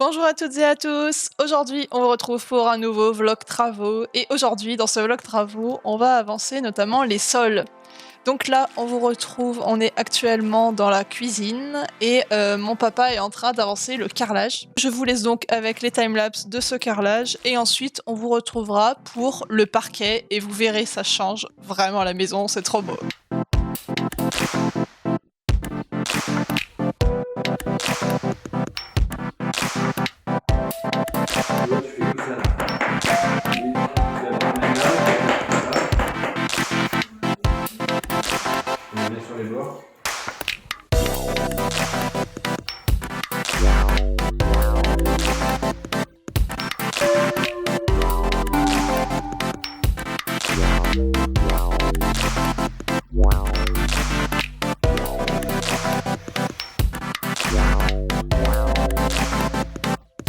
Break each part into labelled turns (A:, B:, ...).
A: Bonjour à toutes et à tous. Aujourd'hui, on vous retrouve pour un nouveau vlog travaux et aujourd'hui, dans ce vlog travaux, on va avancer notamment les sols. Donc là, on vous retrouve, on est actuellement dans la cuisine et mon papa est en train d'avancer le carrelage. Je vous laisse donc avec les timelapses de ce carrelage et ensuite, on vous retrouvera pour le parquet et vous verrez, ça change vraiment la maison, c'est trop beau.
B: Toi, tu fais tout ça. Oui, c'est la première là, on met bien sur les bords.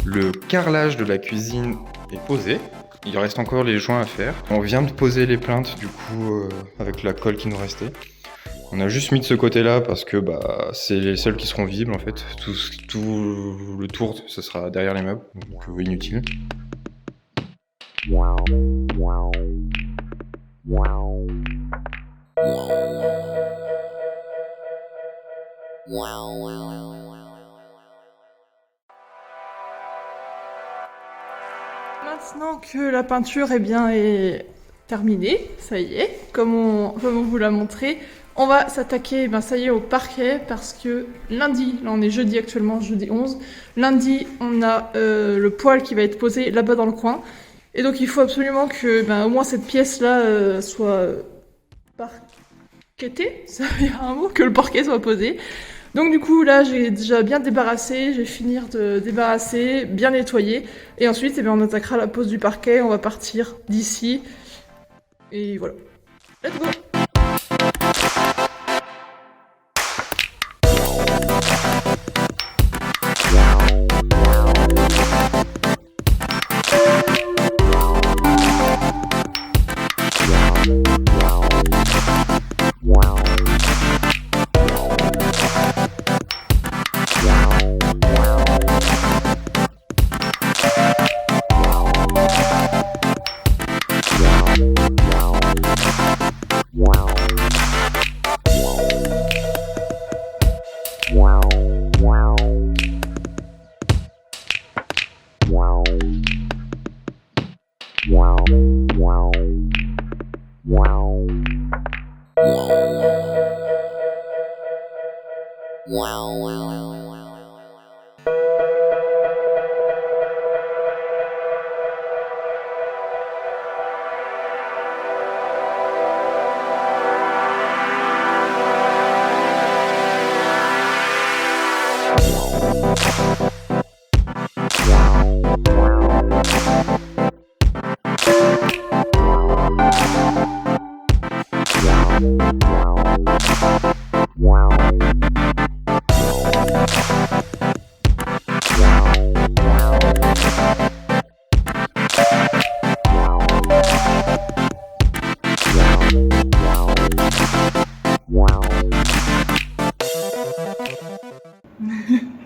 C: Le carrelage de la cuisine est posé. Il reste encore les joints à faire. On vient de poser les plinthes du coup avec la colle qui nous restait. On a juste mis de ce côté-là parce que c'est les seuls qui seront visibles en fait. Tout le tour, ce sera derrière les meubles, donc inutile.
A: Maintenant que la peinture est terminée, ça y est, comme on vous l'a montré, on va s'attaquer, ça y est, au parquet parce que lundi, là on est jeudi actuellement, jeudi 11, lundi on a le poêle qui va être posé là-bas dans le coin. Et donc il faut absolument que au moins cette pièce-là soit parquetée, ça veut dire un mot, que le parquet soit posé. Donc du coup là j'ai déjà bien débarrassé, je vais finir de débarrasser, bien nettoyer et ensuite on attaquera la pose du parquet, on va partir d'ici et voilà. Let's go!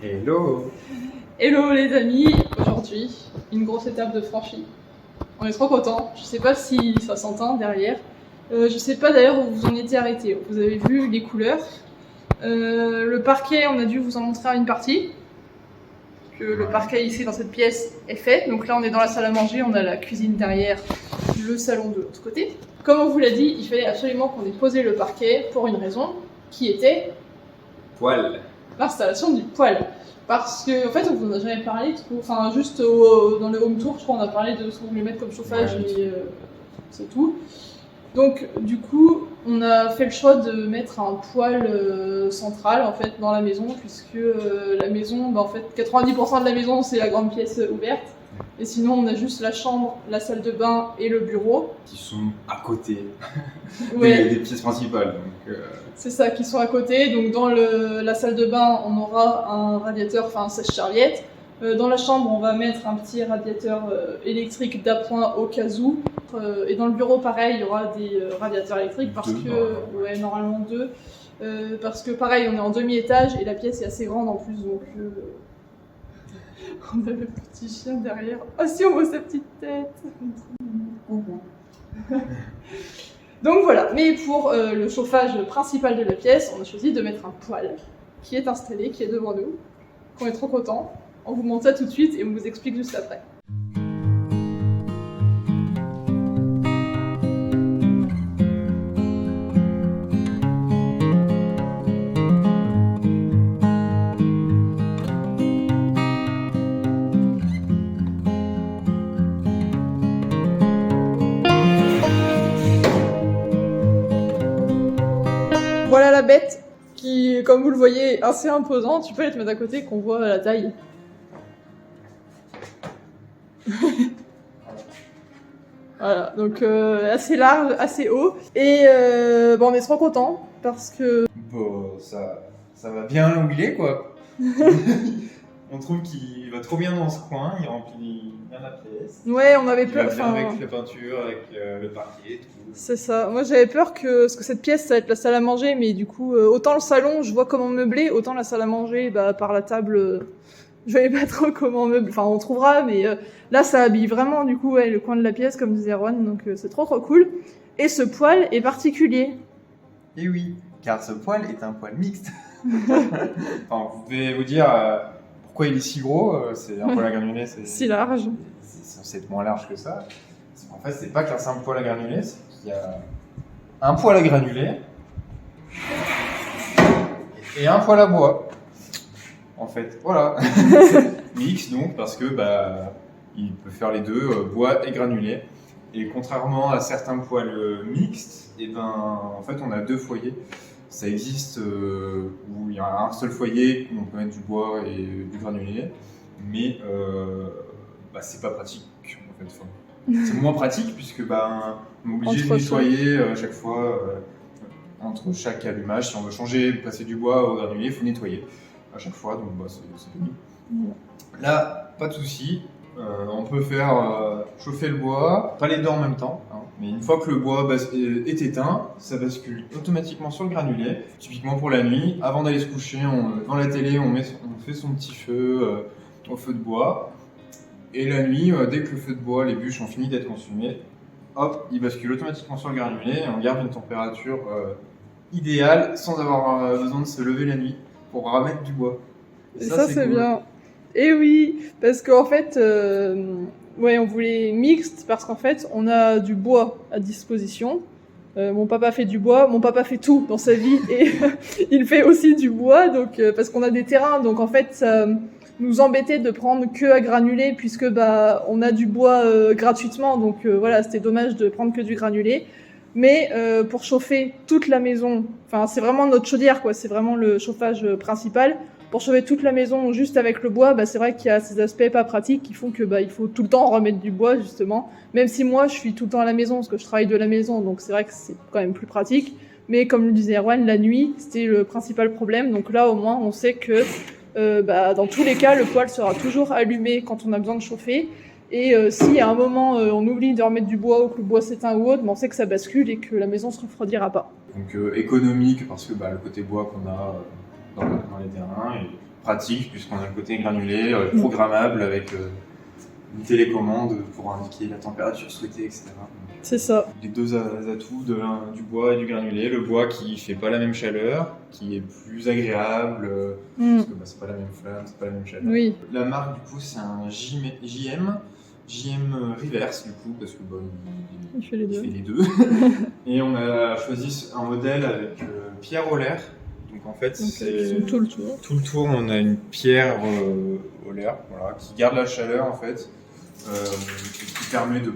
C: Hello!
A: Hello les amis, aujourd'hui une grosse étape de franchie. On est trop contents, je sais pas si ça s'entend derrière. Je sais pas d'ailleurs où vous en étiez arrêté. Vous avez vu les couleurs. Le parquet, on a dû vous en montrer une partie. Que le parquet ici dans cette pièce est fait. Donc là on est dans la salle à manger, on a la cuisine derrière, le salon de l'autre côté. Comme on vous l'a dit, il fallait absolument qu'on ait posé le parquet pour une raison qui était
B: Poil.
A: l'installation du poêle. Parce que, en fait, on vous en a jamais parlé trop. Enfin, juste dans le home tour, je crois, on a parlé de ce qu'on voulait mettre comme chauffage et c'est tout. Donc, du coup, on a fait le choix de mettre un poêle central, en fait, dans la maison, puisque la maison, en fait, 90% de la maison, c'est la grande pièce ouverte. Et sinon, on a juste la chambre, la salle de bain et le bureau.
B: Qui sont à côté
A: Ouais.
B: des pièces principales. Donc,
A: C'est ça, qui sont à côté. Donc dans la salle de bain, on aura un radiateur, enfin un sèche-serviette. Dans la chambre, on va mettre un petit radiateur électrique d'appoint au cas où. Et dans le bureau, pareil, il y aura des radiateurs électriques parce que, ouais, normalement deux. Parce que pareil, on est en demi-étage et la pièce est assez grande en plus, donc On a le petit chien derrière. Ah si, on voit sa petite tête. Donc voilà, mais pour le chauffage principal de la pièce, on a choisi de mettre un poêle qui est installé, qui est devant nous. On est trop contents. On vous montre ça tout de suite et on vous explique juste après. Voilà la bête qui, comme vous le voyez, est assez imposante. Tu peux aller te mettre à côté qu'on voit la taille. Voilà, donc assez large, assez haut. Et bon, on est trop contents parce que...
C: Bon, ça va bien là où il est, quoi. On trouve qu'il va trop bien dans ce coin, il remplit bien la pièce.
A: Ouais, on avait
C: Il va
A: peur...
C: bien avec la peinture, avec le parquet, tout.
A: C'est ça. Moi, j'avais peur que... Parce que cette pièce, ça va être la salle à manger, mais du coup, autant le salon, je vois comment meubler, autant la salle à manger, bah, par la table... Je savais pas trop comment meubler. Enfin, on trouvera, mais là, ça habille vraiment, du coup, ouais, le coin de la pièce, comme disait Erwan, donc c'est trop cool. Et ce poêle est particulier.
C: Et oui, car ce poêle est un poêle mixte. Enfin, vous devez vous dire pourquoi il est si gros. C'est un poêle à granulés, c'est
A: Si large.
C: c'est censé être moins large que ça. En fait, c'est pas qu'un simple poêle à granulés, c'est qu'il y a un poêle à granulés et un poêle à bois. En fait, voilà. Mix donc parce que bah il peut faire les deux, bois et granulés. Et contrairement à certains poêles mixtes, et ben en fait on a deux foyers. Ça existe où il y a un seul foyer où on peut mettre du bois et du granulé, mais bah, c'est pas pratique en fait. Enfin, c'est moins pratique puisque bah, on est obligé de nettoyer chaque fois entre chaque allumage. Si on veut changer, passer du bois au granulé, il faut nettoyer à chaque fois, donc bah, c'est pénible. Là, pas de souci. On peut faire chauffer le bois, pas les deux en même temps, hein, mais une fois que le bois est éteint, ça bascule automatiquement sur le granulé. Typiquement pour la nuit, avant d'aller se coucher, devant la télé, on fait son petit feu au feu de bois. Et la nuit, dès que le feu de bois, les bûches ont fini d'être consumées, hop, il bascule automatiquement sur le granulé et on garde une température idéale sans avoir besoin de se lever la nuit pour remettre du bois.
A: Et ça c'est cool. Bien. Et oui, parce qu'en fait, ouais, on voulait mixte parce qu'en fait, on a du bois à disposition. Mon papa fait du bois, mon papa fait tout dans sa vie et il fait aussi du bois, donc parce qu'on a des terrains, donc en fait, ça nous embêtait de prendre que à granulé puisque bah on a du bois gratuitement, donc voilà, c'était dommage de prendre que du granulé. Mais pour chauffer toute la maison, enfin c'est vraiment notre chaudière quoi, c'est vraiment le chauffage principal. Pour chauffer toute la maison juste avec le bois, bah, c'est vrai qu'il y a ces aspects pas pratiques qui font que bah, il faut tout le temps remettre du bois justement. Même si moi je suis tout le temps à la maison parce que je travaille de la maison, donc c'est vrai que c'est quand même plus pratique. Mais comme le disait Erwan, la nuit c'était le principal problème. Donc là au moins on sait que bah, dans tous les cas le poêle sera toujours allumé quand on a besoin de chauffer. Et si à un moment on oublie de remettre du bois ou que le bois s'éteint ou autre, bah, on sait que ça bascule et que la maison se refroidira pas.
C: Donc économique parce que bah, le côté bois qu'on a dans les terrains et pratique puisqu'on a le côté granulé, programmable avec une télécommande pour indiquer la température souhaitée, etc.
A: C'est ça.
C: Les deux atouts du bois et du granulé. Le bois qui fait pas la même chaleur, qui est plus agréable, parce que bah, c'est pas la même flamme, c'est pas la même chaleur.
A: Oui.
C: La marque du coup c'est un JM Reverse du coup parce que bah, il fait les deux. Et on a choisi un modèle avec pierre Roller. Donc en fait, c'est
A: tout le tour.
C: Tout le tour, on a une pierre Roller, voilà, qui garde la chaleur en fait, qui permet de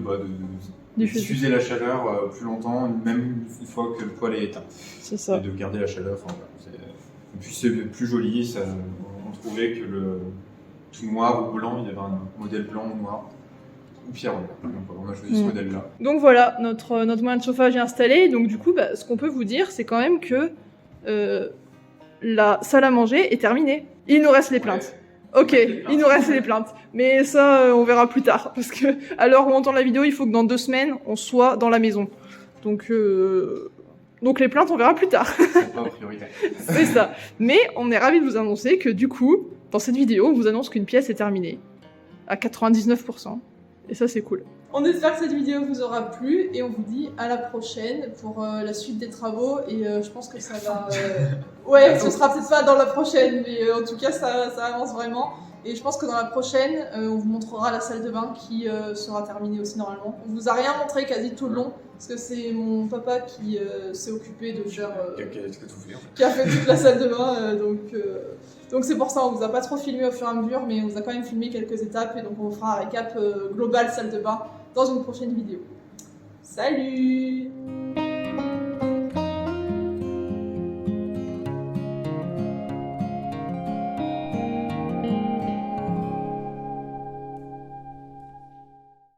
C: diffuser la chaleur plus longtemps, même une fois que le poêle est éteint.
A: C'est ça.
C: Et de garder la chaleur. Enfin, voilà, et puis c'est plus joli. Ça, on trouvait que le tout noir ou blanc, il y avait un modèle blanc ou noir. Ou pierre Roller. Donc on a choisi ce modèle-là.
A: Donc voilà, notre moyen de chauffage est installé. Donc du coup, bah, ce qu'on peut vous dire, c'est quand même que la salle à manger est terminée. Il nous reste les plaintes. Ok, il nous reste les plaintes. Mais ça, on verra plus tard. Parce que à l'heure où on entend la vidéo, il faut que dans 2 semaines, on soit dans la maison. Donc les plaintes, on verra plus tard.
C: C'est pas prioritaire.
A: C'est ça. Mais on est ravis de vous annoncer que du coup, dans cette vidéo, on vous annonce qu'une pièce est terminée. à 99%. Et ça, c'est cool. On espère que cette vidéo vous aura plu et on vous dit à la prochaine pour la suite des travaux. Et je pense que ça va... Ouais, ce sera peut-être pas dans la prochaine, mais en tout cas, ça avance vraiment. Et je pense que dans la prochaine, on vous montrera la salle de bain qui sera terminée aussi normalement. On vous a rien montré quasi tout le long, parce que c'est mon papa qui s'est occupé de faire... qui a fait toute la salle de bain, donc c'est pour ça, on vous a pas trop filmé au fur et à mesure, mais on vous a quand même filmé quelques étapes, et donc on vous fera un récap global salle de bain dans une prochaine vidéo. Salut!